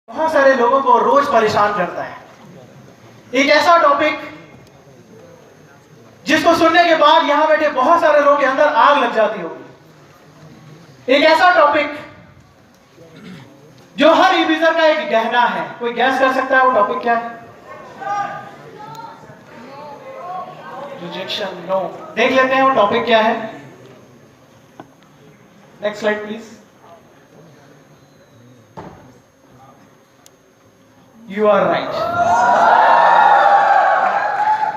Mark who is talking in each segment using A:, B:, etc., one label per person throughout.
A: बहुत सारे लोगों को रोज परेशान करता है। एक ऐसा टॉपिक जिसको सुनने के बाद यहां बैठे बहुत सारे लोगों के अंदर आग लग जाती होगी। एक ऐसा टॉपिक जो हर ईबीजर का एक गहना है। कोई गैस कर सकता है वो टॉपिक क्या है? रिजेक्शन। नो। देख लेते हैं वो टॉपिक क्या है। Next slide please. You are right.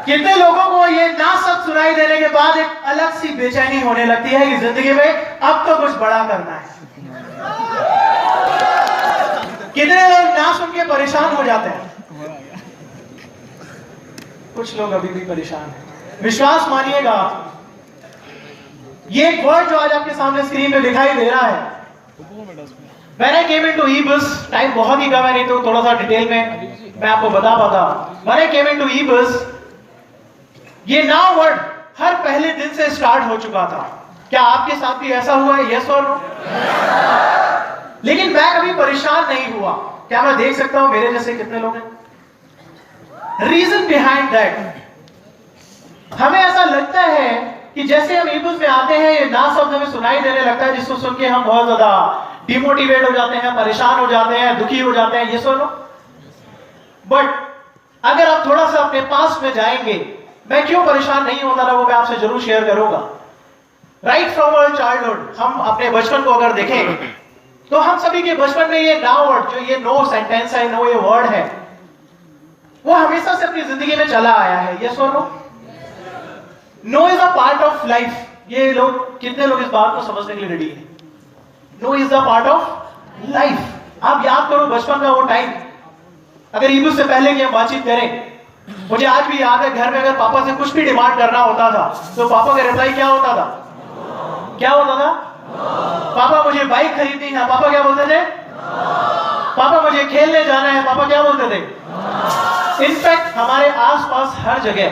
A: कितने लोगों को ये ना सब सुनाई देने के बाद एक अलग सी बेचैनी होने लगती है कि जिंदगी में अब तो कुछ बड़ा करना है। कितने लोग ना सुन के परेशान हो जाते हैं। कुछ लोग अभी भी परेशान हैं। विश्वास मानिएगा, ये एक वर्ड जो आज आपके सामने स्क्रीन पे दिखाई दे रहा है, When I came into eBus, time बहुत ही कम है, नहीं तो थोड़ा सा डिटेल में मैं आपको बता पाता। When I came into eBus, ये नाउ वर्ड हर पहले दिन से स्टार्ट हो चुका था। क्या आपके साथ भी ऐसा हुआ है? यस और नो? लेकिन मैं कभी परेशान नहीं हुआ। क्या मैं देख सकता हूं मेरे जैसे कितने लोग हैं? रीजन बिहाइंड दैट, हमें ऐसा लगता है कि जैसे हम ईबुस में आते हैं ये ना शब्द हमें सुनाई देने लगता है, जिसको सुन के हम बहुत ज्यादा डिमोटिवेट हो जाते हैं, परेशान हो जाते हैं, दुखी हो जाते हैं। ये सुनो, बट अगर आप थोड़ा सा अपने पास में जाएंगे, मैं क्यों परेशान नहीं होता था वो मैं आपसे जरूर शेयर करूंगा। राइट फ्रॉम आवर चाइल्डहुड, हम अपने बचपन को अगर देखें तो हम सभी के बचपन में ये नाउ वर्ड, जो ये नो सेंटेंस है, नो ये वर्ड है, वो हमेशा से अपनी जिंदगी में चला आया है। यस और no? No is a part of life. ये लोग, कितने लोग इस बात को समझने के लिए रेडी है? No is the part of life. आप याद करो बचपन का वो टाइम, अगर ईबुस से पहले की हम बातचीत करें, मुझे आज भी याद है घर में अगर पापा से कुछ भी डिमांड करना होता था तो पापा का रिप्लाई क्या होता था? क्या होता था? पापा मुझे बाइक खरीदनी है। पापा क्या बोलते थे? पापा मुझे खेलने जाना है। पापा क्या बोलते थे? इनफैक्ट हमारे आसपास हर जगह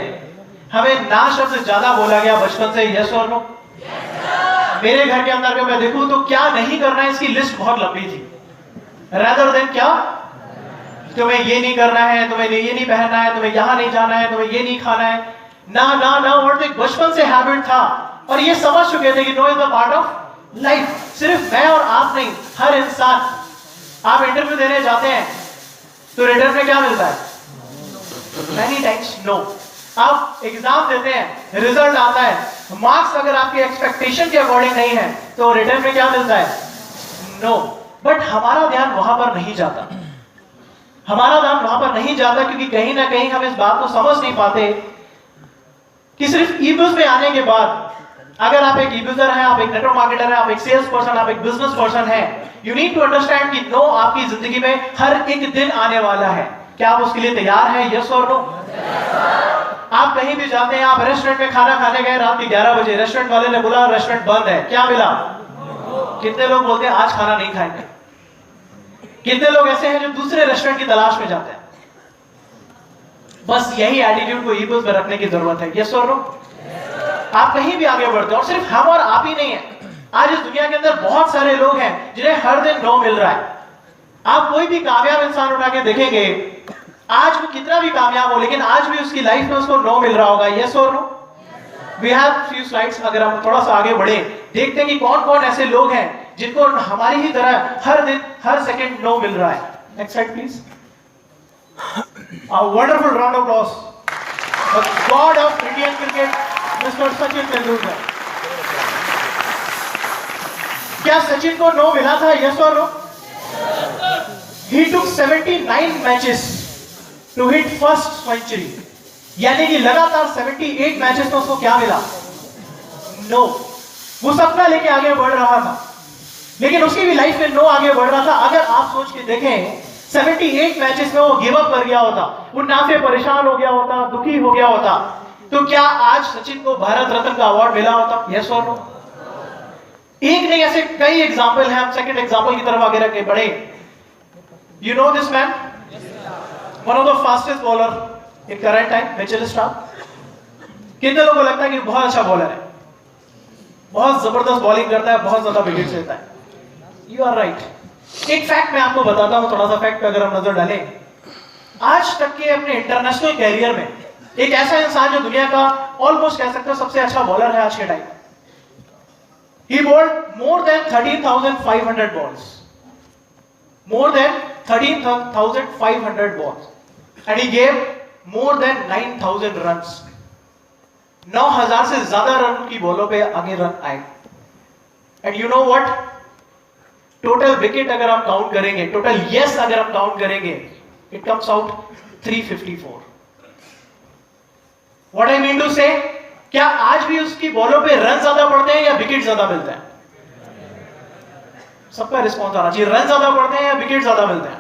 A: हमें ना शब्द ज्यादा बोला गया बचपन से। यस और नो? मेरे घर के अंदर में मैं देखूं तो क्या नहीं करना है इसकी लिस्ट बहुत लंबी थी। रादर देन क्या, तुम्हें ये नहीं करना है, तुम्हें ये नहीं पहनना है, तुम्हें यहां नहीं जाना है, तुम्हें ये नहीं खाना है, ना ना ना वर्ड एक बचपन से हैबिट था। और ये समझ चुके थे कि no is the part of life. सिर्फ मैं और आप नहीं, हर इंसान। आप इंटरव्यू देने जाते हैं तो रिटर्न में क्या मिलता है? Many times no. आप एग्जाम देते हैं, रिजल्ट आता है, मार्क्स अगर आपके एक्सपेक्टेशन के अकॉर्डिंग नहीं है तो रिटर्न में क्या मिलता है? नो। बट हमारा ध्यान वहां पर नहीं जाता। हमारा ध्यान वहां पर नहीं जाता क्योंकि कहीं ना कहीं हम इस बात को समझ नहीं पाते कि सिर्फ ईबुस में आने के बाद, अगर आप एक ईबुसर हैं, आप एक नेटवर्क मार्केटर हैं, आप एक सेल्स पर्सन, आप एक बिजनेस पर्सन हैं, यू नीड टू अंडरस्टैंड कि नो आपकी जिंदगी में हर एक दिन आने वाला है। क्या आप उसके लिए तैयार हैं? यस और नो? आप कहीं भी जाते हैं, आप रेस्टोरेंट में खाना खाने गए रात के 11 बजे, रेस्टोरेंट वाले ने बोला रेस्टोरेंट बंद है, क्या मिला? कितने लोग बोलते हैं आज खाना नहीं खाएंगे? कितने लोग ऐसे हैं जो दूसरे रेस्टोरेंट की तलाश में जाते हैं? बस यही एटीट्यूड को ईबुस में रखने की जरूरत है। यस और नो? आप कहीं भी आगे बढ़ते हो, और सिर्फ हम और आप ही नहीं है। आज इस दुनिया के अंदर बहुत सारे लोग हैं जिन्हें हर दिन नो मिल रहा है। आप कोई भी कामयाब इंसान उठा के देखेंगे, आज वो कितना भी कामयाब हो, लेकिन आज भी उसकी लाइफ में उसको नो मिल रहा होगा। यस और no? We have few slides. अगर हम थोड़ा सा आगे बढ़े, देखते हैं कि कौन कौन ऐसे लोग हैं जिनको हमारी ही तरह हर दिन हर सेकंड नो मिल रहा है। Next slide please. A wonderful round of applause for God of Indian cricket, Mr. Sachin Tendulkar. क्या सचिन को नो मिला था? यस और no? He took 79 matches to hit first century, यानी कि लगातार 78 मैचेस में उसको क्या मिला? नो। वो सपना लेके आगे बढ़ रहा था, लेकिन उसकी भी लाइफ में नो आगे बढ़ रहा था। अगर आप सोच के देखें, 78 मैचेस में वो गिव अप कर गया होता, वो ना से परेशान हो गया होता, दुखी हो गया होता, तो क्या आज सचिन को भारत रत्न का अवार्ड मिला होता? यस और नो? एक नहीं, ऐसे कई एग्जाम्पल हैं। हम सेकंड एग्जाम्पल की तरफ आगे बढ़े। You know this man, one of the fastest bowler in current time, Mitchell Starc. कितने लोगों को लगता है कि बहुत अच्छा बॉलर है, बहुत जबरदस्त बॉलिंग करता है, बहुत ज्यादा विकेट्स लेता है? You are right. एक फैक्ट मैं आपको बताता हूं, थोड़ा सा फैक्ट पे अगर हम नजर डालें, आज तक के अपने इंटरनेशनल कैरियर में एक ऐसा इंसान जो दुनिया का ऑलमोस्ट कह सकते हो सबसे अच्छा बॉलर है आज के time, he bowled more than 13,500 balls, more than 13,500 balls, and he gave more than 9,000 runs. 9,000 से ज्यादा रन की बॉलों पे आगे रन आए। And you know what, total wicket अगर हम काउंट करेंगे, टोटल यस अगर हम काउंट करेंगे, it comes out 354। What I mean to say, क्या आज भी उसकी बॉलों पे रन ज्यादा पड़ते हैं या विकेट ज्यादा मिलते हैं? सबका रिस्पॉन्स आना चाहिए, रन ज्यादा पड़ते हैं या विकेट ज्यादा मिलते हैं?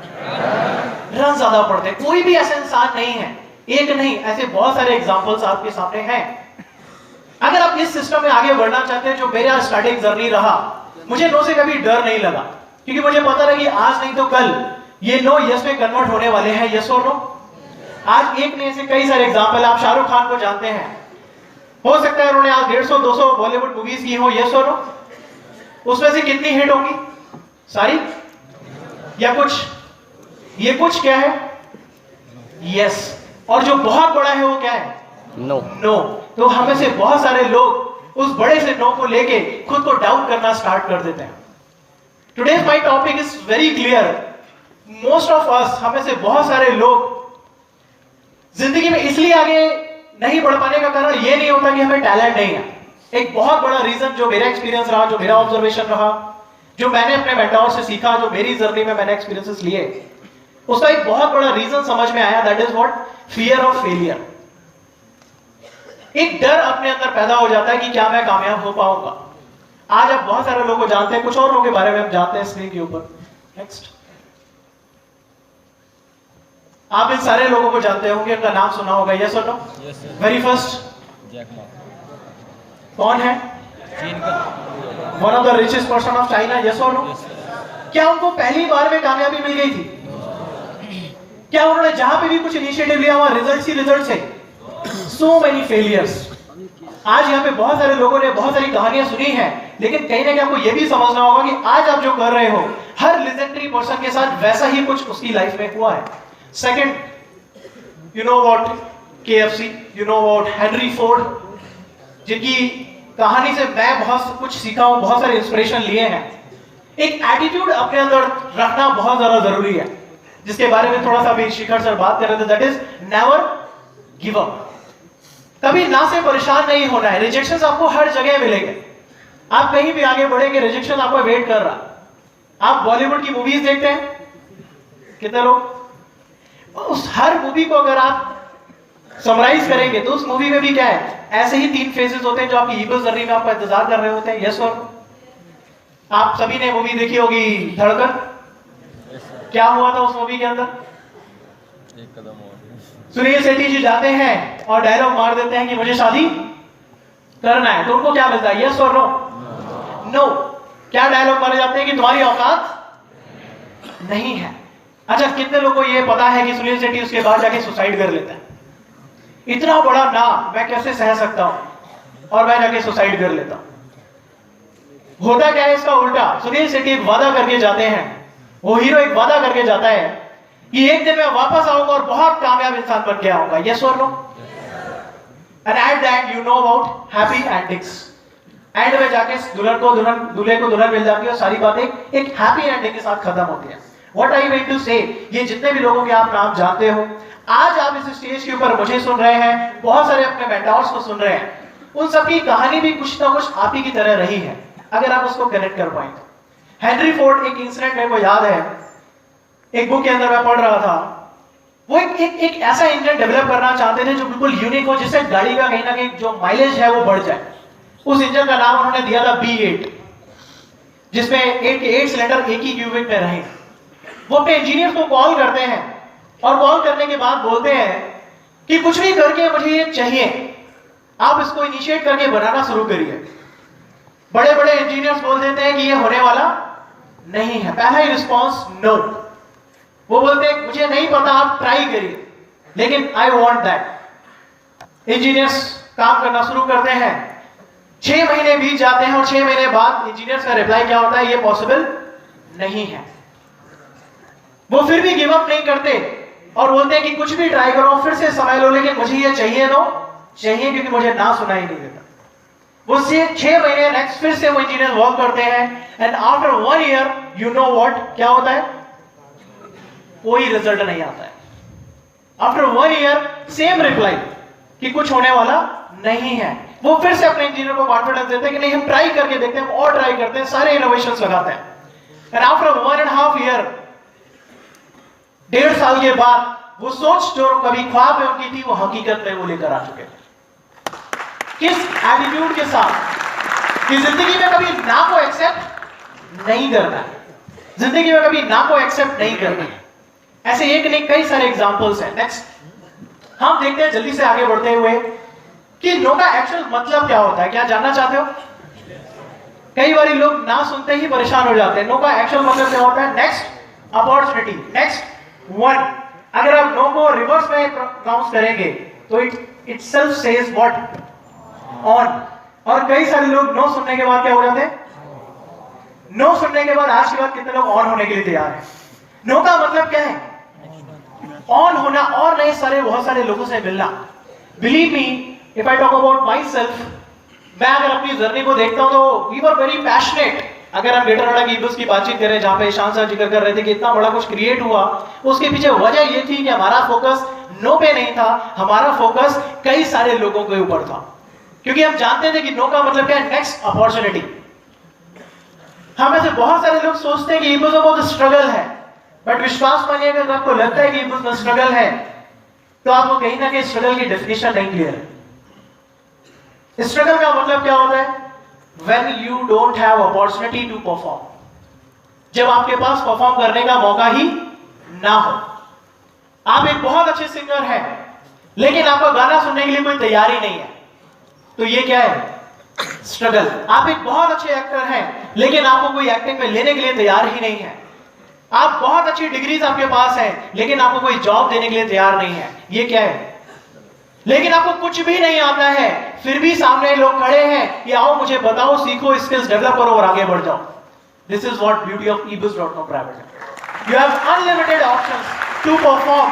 A: रन ज्यादा पड़ते हैं। कोई भी ऐसा इंसान नहीं है, एक नहीं, ऐसे बहुत सारे एग्जांपल्स आपके सामने हैं। अगर आप इस सिस्टम में आगे बढ़ना चाहते हैं, जो मेरा स्टार्टिंग जर्नी रहा, मुझे नो से कभी डर नहीं लगा, क्योंकि मुझे पता था कि आज नहीं तो कल ये नो यस में कन्वर्ट होने वाले हैं। यस और नो? आज एक नहीं, ऐसे कई सारे एग्जांपल। आप शाहरुख खान को जानते हैं, हो सकता है उन्होंने आज 150-200 बॉलीवुड मूवीज की हो। यस और नो? उसमें से कितनी हिट होंगी? सारी या कुछ? ये कुछ क्या है? यस। और जो बहुत बड़ा है वो क्या है? नो। नो। तो हमें से बहुत सारे लोग उस बड़े से नो को लेके खुद को डाउट करना स्टार्ट कर देते हैं। Today's my topic is very clear. Most of us, हमें से बहुत सारे लोग जिंदगी में इसलिए आगे नहीं बढ़ पाने का कारण ये नहीं होता कि हमें टैलेंट नहीं है। एक बहुत बड़ा रीजन जो मेरा एक्सपीरियंस रहा, जो मेरा ऑब्जर्वेशन रहा, जो मैंने अपने मेंटोर से सीखा, जो मेरी जर्नी में मैंने एक्सपीरियंसेस लिए, उसका एक बहुत बड़ा रीजन समझ में आया, that is what? Fear of failure. एक डर अपने अंदर पैदा हो जाता है कि क्या मैं कामयाब हो पाऊंगा। आज आप बहुत सारे लोगों को जानते हैं, कुछ और लोगों के बारे में हम जानते हैं स्क्रीन के ऊपर। नेक्स्ट। आप इन सारे लोगों को जानते होंगे, उनका नाम सुना होगा। यस और no? Very first, Jack Ma. कौन है? चीन का one of the richest person of China. Yes और नो? क्या उनको पहली बार में कामयाबी मिल गई थी? क्या उन्होंने जहां पे भी कुछ इनिशिएटिव लिया वहां रिजल्ट ही रिजल्ट है? So many failures. आज यहाँ पे बहुत सारे लोगों ने बहुत सारी कहानियां सुनी हैं, लेकिन कहीं ना कहीं आपको यह भी समझना होगा कि आज आप जो कर रहे हो, हर लेजेंडरी पर्सन के साथ वैसा ही कुछ उसकी लाइफ में हुआ है। Second, you know about KFC, you know about Henry Ford, जिनकी कहानी से मैं बहुत कुछ सीखा हूं, बहुत सारे इंस्पिरेशन लिए हैं। एक एटीट्यूड अपने अंदर रखना बहुत ज्यादा जरूरी है, जिसके बारे में थोड़ा सा भी शिखर सर बात कर रहे थे, that is never give up. कभी ना से परेशान नहीं होना है। रिजेक्शंस आपको हर जगह मिलेंगे, आप कहीं भी आगे बढ़ेंगे, रिजेक्शन आपको वेट कर रहा। आप बॉलीवुड की मूवीज देखते हैं, कितने लोग? उस हर मूवी को अगर आप समराइज करेंगे तो उस मूवी में भी क्या है, ऐसे ही 3 फेजेस होते हैं जो आपकी हीरो जर्नी में आपका इंतजार कर रहे होते हैं। यस और? आप सभी ने मूवी देखी होगी धड़कन। क्या हुआ था उस मूवी के अंदर? एक कदम और सुनील शेट्टी जी जाते हैं और डायलॉग मार देते हैं कि मुझे शादी करना है, तो उनको क्या मिलता है? यस और नो? नो। क्या डायलॉग मारे जाते हैं कि तुम्हारी औकात नहीं है। अच्छा, कितने लोगों को यह पता है कि सुनील शेट्टी उसके बाद जाके सुसाइड कर लेता है? इतना बड़ा नाम मैं कैसे सह सकता हूं और मैं जाके सुसाइड कर लेता हूं। होता क्या है इसका उल्टा, सुनील शेट्टी एक वादा करके जाते हैं, वो हीरो एक वादा करके जाता है कि एक दिन मैं वापस आऊंगा और बहुत कामयाब इंसान बन के आऊंगा। यस और no? And at the end you know about happy endings. End में जाके दूल्हे को दुल्हन मिल जाती है और सारी बातें एक हैप्पी एंडिंग के साथ खत्म होती है। व्हाट आई मीन टू से, ये जितने भी लोगों के आप नाम जानते हो, आज आप इस स्टेज के ऊपर मुझे सुन रहे हैं, बहुत सारे अपने मेंटोर्स को सुन रहे हैं, उन सबकी कहानी भी कुछ ना कुछ आप ही की तरह रही है, अगर आप उसको कनेक्ट कर पाए तो। हेनरी फोर्ड, एक इंसिडेंट मेरे को याद है, एक बुक के अंदर मैं पढ़ रहा था, वो एक ऐसा इंजन डेवलप करना चाहते थे जो बिल्कुल यूनिक हो, जिससे गाड़ी का कहीं ना कहीं जो माइलेज है वो बढ़ जाए। उस इंजन का नाम उन्होंने दिया था B8, जिसमें 8 सिलेंडर एक ही क्यूबिक में रहे। वो अपने इंजीनियर को कॉल करते हैं और कॉल करने के बाद बोलते हैं कि कुछ भी करके मुझे ये चाहिए, आप इसको इनिशिएट करके बनाना शुरू करिए। बड़े बड़े इंजीनियर्स बोल देते हैं कि ये होने वाला नहीं है। पहला ही रिस्पॉन्स नो। वो बोलते हैं मुझे नहीं पता, आप ट्राई करिए, लेकिन आई वॉन्ट दैट। इंजीनियर्स काम करना शुरू करते हैं, 6 महीने बीत जाते हैं और 6 महीने बाद इंजीनियर्स का रिप्लाई क्या होता है? ये पॉसिबल नहीं है। वो फिर भी गिव अप नहीं करते और बोलते हैं कि कुछ भी ट्राई करो, फिर से समय लो, लेकिन मुझे ये चाहिए चाहिए क्योंकि मुझे ना सुनाई नहीं देता। वो 6 महीने नेक्स्ट फिर से वो इंजीनियर वर्क करते हैं and after 1 year you know what क्या होता है, कोई रिजल्ट नहीं आता है। आफ्टर 1 ईयर सेम रिप्लाई कि कुछ होने वाला नहीं है। वो फिर से अपने इंजीनियर को कॉन्फिडेंस देते हैं कि नहीं हम ट्राई करके देखते हैं, और ट्राई करते हैं, सारे इनोवेशंस लगाते हैं एंड आफ्टर 1.5 ईयर, 1.5 साल के बाद वो सोच जो कभी ख्वाब में उनकी थी वो हकीकत में वो लेकर आ चुके थे। किस एटीट्यूड के साथ कि जिंदगी में कभी ना को एक्सेप्ट नहीं करना है, जिंदगी में कभी ना को एक्सेप्ट नहीं करना है। ऐसे एक नहीं कई सारे एग्जांपल्स हैं। नेक्स्ट हम देखते हैं जल्दी से आगे बढ़ते हुए कि नो का एक्चुअल मतलब क्या होता है। क्या जानना चाहते हो? कई बार लोग ना सुनते ही परेशान हो जाते हैं। नो का एक्चुअल मतलब क्या होता है? Next opportunity, next one. अगर आप नो को रिवर्स में प्रोनाउंस करेंगे तो it self says what? On. और कई सारे लोग नो सुनने के बाद क्या हो जाते हैं? नो सुनने के बाद आज के बाद कितने लोग ऑन होने के लिए तैयार हैं? नो का मतलब क्या है? ऑन होना और नए सारे बहुत सारे लोगों से मिलना। Believe me, if I talk about my self, मैं अगर अपनी जर्नी को देखता हूं तो वी वर वेरी पैशनेट। अगर हम ग्रेटर नोएडा की ईगल्स की बातचीत करें जहां पे ईशान सर जिक्र कर रहे थे कि इतना बड़ा कुछ क्रिएट हुआ, उसके पीछे वजह यह थी कि हमारा फोकस नो पे नहीं था, हमारा फोकस कई सारे लोगों के ऊपर था। क्योंकि हम जानते थे कि नो का मतलब क्या है? Next opportunity. हम ऐसे बहुत सारे लोग सोचते हैं कि ईगल्स में बहुत स्ट्रगल है, बट विश्वास मानिएगा अगर आपको लगता है कि ईगल्स में स्ट्रगल है तो आपको कहीं ना कहीं स्ट्रगल की डेफिनेशन नहीं क्लियर है। स्ट्रगल का मतलब क्या होता है? When you don't have opportunity to perform, जब आपके पास परफॉर्म करने का मौका ही ना हो। आप एक बहुत अच्छे सिंगर हैं लेकिन आपका गाना सुनने के लिए कोई तैयारी नहीं है, तो ये क्या है? स्ट्रगल। आप एक बहुत अच्छे एक्टर हैं लेकिन आपको कोई एक्टिंग में लेने के लिए तैयार ही नहीं है। आप बहुत अच्छी डिग्रीज आपके पास है लेकिन आपको कोई जॉब देने के लिए तैयार नहीं है, ये क्या है? लेकिन आपको कुछ भी नहीं आता है फिर भी सामने लोग खड़े हैं कि आओ मुझे बताओ, सीखो, स्किल्स डेवलप करो और आगे बढ़ जाओ। This is what beauty of ebooks.com private. You have unlimited options to perform,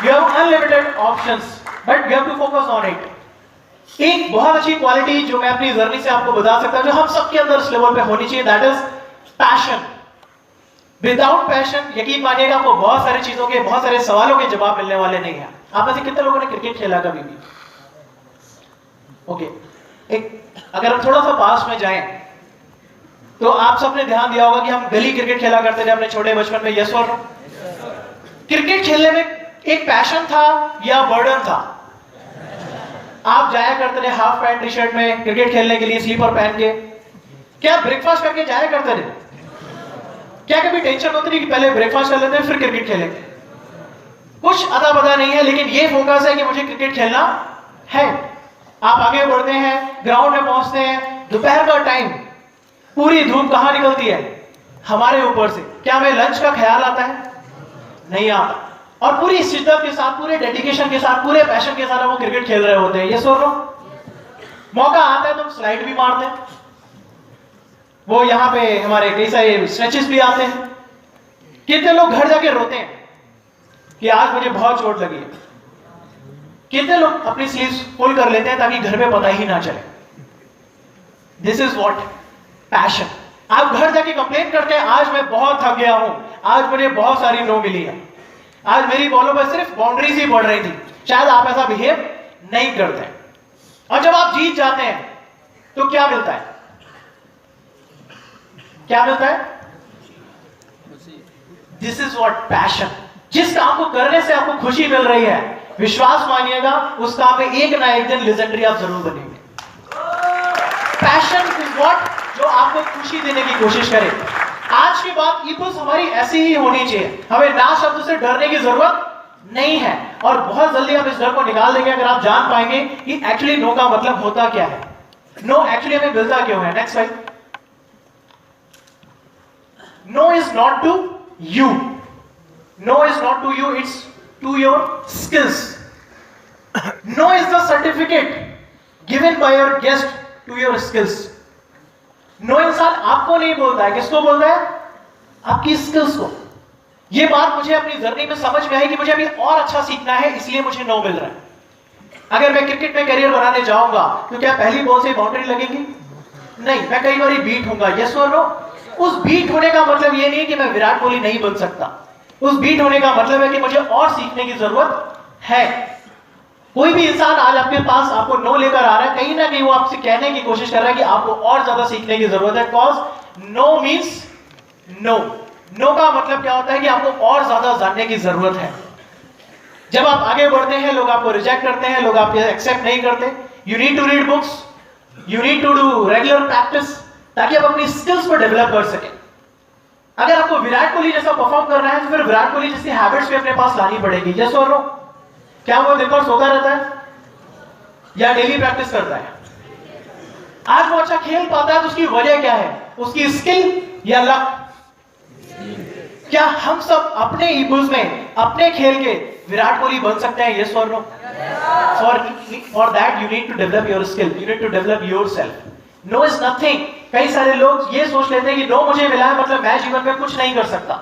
A: you have unlimited options but you have to focus on it. एक बहुत अच्छी क्वालिटी जो मैं अपनी जर्नी से आपको बता सकता हूं, जो हम सबके अंदर इस लेवल पे होनी चाहिए, that is passion. Without passion यकीन मानिएगा आपको बहुत सारी चीजों के, बहुत सारे सवालों के जवाब मिलने वाले नहीं है। आप में से कितने लोगों ने क्रिकेट खेला कभी भी? ओके, अगर हम थोड़ा सा पास में जाएं तो आप सबने ध्यान दिया होगा कि हम गली क्रिकेट खेला करते थे अपने छोटे बचपन में, यस और नो? क्रिकेट खेलने में एक पैशन था या बर्डन था? आप जाया करते थे हाफ पैंट टी शर्ट में क्रिकेट खेलने के लिए, स्लीपर पहन के। क्या ब्रेकफास्ट करके जाया करते थे? क्या कभी टेंशन होती थी कि पहले ब्रेकफास्ट कर लेते हैं फिर क्रिकेट खेलेंगे? कुछ अता पता नहीं है लेकिन ये फोकस है कि मुझे क्रिकेट खेलना है। आप आगे बढ़ते हैं, ग्राउंड में पहुंचते हैं, दोपहर का टाइम, पूरी धूप कहां निकलती है? हमारे ऊपर से। क्या हमें लंच का ख्याल आता है? नहीं आता। और पूरी शिद्दत के साथ, पूरे डेडिकेशन के साथ, पूरे पैशन के साथ वो क्रिकेट खेल रहे होते हैं, ये सुन लो। मौका आता है तो हम स्लाइड भी मारते हैं, वो यहां पे हमारे कई सारे स्ट्रेचेस भी आते हैं। कितने लोग घर जाके रोते हैं कि आज मुझे बहुत चोट लगी है? कितने लोग अपनी स्लीव्स पुल कर लेते हैं ताकि घर पे पता ही ना चले? This is what passion. आप घर जाके कंप्लेन करते हैं आज मैं बहुत थक गया हूं, आज मुझे बहुत सारी नो मिली है, आज मेरी बॉलों पर सिर्फ बाउंड्रीज ही पड़ रही थी। शायद आप ऐसा बिहेव नहीं करते हैं। और जब आप जीत जाते हैं तो क्या मिलता है? क्या मिलता है? This is what passion. जिस काम को करने से आपको खुशी मिल रही है, विश्वास मानिएगा उस काम में एक ना एक दिन लेजेंडरी आप जरूर बनेंगे। पैशन इज व्हाट जो आपको खुशी देने की कोशिश करे। आज की बात ईबुक्स हमारी ऐसी ही होनी चाहिए। हमें ना शब्द से डरने की जरूरत नहीं है और बहुत जल्दी हम इस डर को निकाल देंगे अगर आप जान पाएंगे कि एक्चुअली नो का मतलब होता क्या है, नो एक्चुअली हमें मिलता क्यों है। Next slide. No is not to you, no is not to you, it's to your skills. No is the certificate given by your guest to your skills. No इंसान आपको नहीं बोलता है, किसको बोलता है? आपकी स्किल्स को। ये बात मुझे अपनी जर्नी में समझ में आई कि मुझे अभी और अच्छा सीखना है, इसलिए मुझे नो मिल रहा है। अगर मैं क्रिकेट में करियर बनाने जाऊंगा तो क्या पहली बॉल से बाउंड्री लगेगी? नहीं, मैं कई बार बीट होऊंगा। यस और नो? उस बीट होने का मतलब ये नहीं कि मैं विराट कोहली नहीं बन सकता। उस बीट होने का मतलब है कि मुझे और सीखने की जरूरत है। कोई भी इंसान आज आपके पास आपको नो लेकर आ रहा है, कहीं ना कहीं वो आपसे कहने की कोशिश कर रहा है कि आपको और ज्यादा सीखने की जरूरत है। Because no means no. No का मतलब क्या होता है कि आपको और ज्यादा जानने की जरूरत है। जब आप आगे बढ़ते हैं, लोग आपको रिजेक्ट करते हैं, लोग आपको एक्सेप्ट नहीं करते। You need to read books, you need to do regular practice, ताकि आप अपनी स्किल्स को डेवलप कर सकें। अगर आपको विराट कोहली जैसा परफॉर्म करना है तो फिर विराट कोहली जैसी हैबिट्स भी अपने पास लानी पड़ेगी। यस और नो? क्या वो दिन भर सोता रहता है या डेली प्रैक्टिस करता है? आज वो अच्छा खेल पाता है तो उसकी वजह क्या है? उसकी स्किल या लक? क्या हम सब अपने ईगोज में, अपने खेल के विराट कोहली बन सकते हैं? यस और no? For that you need to develop your skill, you need to develop yourself. No is nothing. कई सारे लोग ये सोच लेते हैं कि नो मुझे मिला है मतलब मैं जीवन में कुछ नहीं कर सकता।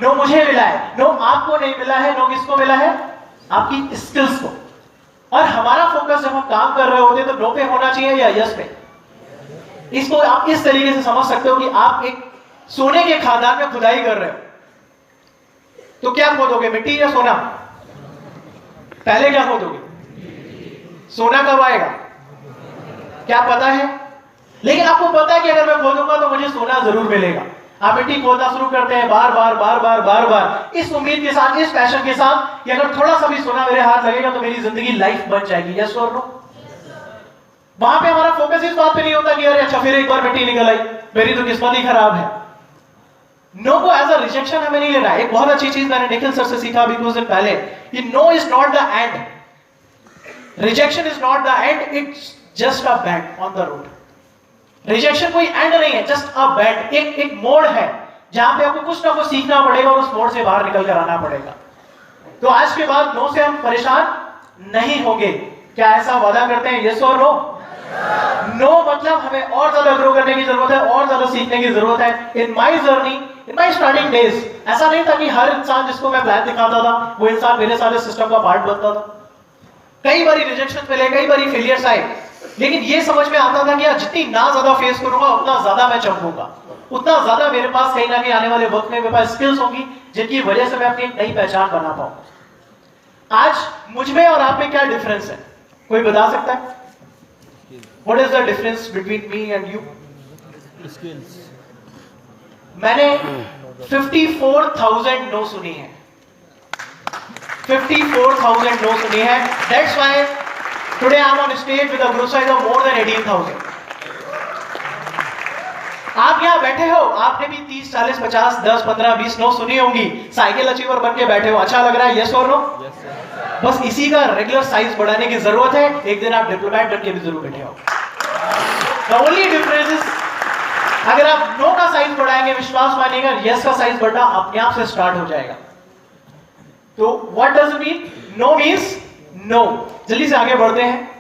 A: नो मुझे मिला है, नो आपको नहीं मिला है। नो किसको मिला है? आपकी स्किल्स को। और हमारा फोकस जब हम काम कर रहे होते हैं तो नो पे होना चाहिए या यस पे? इसको आप इस तरीके से समझ सकते हो कि आप एक सोने के खदान में खुदाई कर रहे हो, तो क्या खोदोगे, मिट्टी या सोना? पहले क्या खोदोगे? सोना कब आएगा क्या पता है? लेकिन आपको पता है कि अगर मैं खोदूंगा तो मुझे सोना जरूर मिलेगा। आप मिट्टी खोदना शुरू करते हैं बार बार बार बार बार बार, इस उम्मीद के साथ, इस पैशन के साथ कि अगर थोड़ा सा भी सोना मेरे हाथ लगेगा तो मेरी जिंदगी लाइफ बन जाएगी। यस और नो? वहां पे हमारा फोकस इस बात पे नहीं होता कि अरे अच्छा फिर एक बार मिट्टी निकल आई, मेरी तो किस्मत ही खराब है। नो को एज अ रिजेक्शन हमें नहीं लेना है। एक बहुत अच्छी चीज मैंने निखिल सर से सीखा अभी कुछ दिन पहले कि no is not the end, rejection is not the end, it's just a bend on the road. Rejection कोई एंड नहीं है, जस्ट अ बेंड, एक मोड़ है जहां पे आपको कुछ ना कुछ सीखना पड़ेगा और उस मोड़ से बाहर निकल कर आना पड़ेगा। तो आज के बाद नो से हम परेशान नहीं होंगे। क्या ऐसा वादा करते हैं? यस और नो? नो मतलब हमें और ज्यादा ग्रो करने की जरूरत है, और ज्यादा सीखने की जरूरत है। In my journey, in my starting days, ऐसा नहीं था कि हर इंसान जिसको मैं प्लान दिखाता था वो इंसान मेरे सारे सिस्टम का पार्ट बनता था। कई बारी रिजेक्शन मिले, कई बारी फेलियर्स आए, लेकिन ये समझ में आता था कि यार जितनी ना ज्यादा फेस करूंगा उतना ज्यादा मैं चमकूंगा, उतना ज्यादा मेरे पास कहीं ना कहीं आने वाले वक्त में मेरे पास स्किल्स होंगी जिनकी वजह से मैं अपनी एक नई पहचान बना पाऊं। आज मुझ में और आप में क्या डिफरेंस है, कोई बता सकता है? What is the difference between me and you?
B: Skills.
A: मैंने 54,000 नो सुनी है, 54,000 नो सुनी है। That's why today I'm on stage with a group size of more than 18,000. आप यहाँ बैठे हो, आपने भी 30, 40, 50, 10, 15, 20 नो सुनी होंगी। साइकिल अचीवर बन के बैठे हो, अच्छा लग रहा है? यस और नो? बस इसी का रेगुलर साइज बढ़ाने की जरूरत है। एक दिन आप डिप्लोमेट बन के भी जरूर बैठे हो। The only difference is, अगर आप नो का साइज बढ़ाएंगे, विश्वास मानिएगा यस का साइज बढ़ना अपने आप से स्टार्ट हो जाएगा। तो what does it mean? No means no. जल्दी से आगे बढ़ते हैं।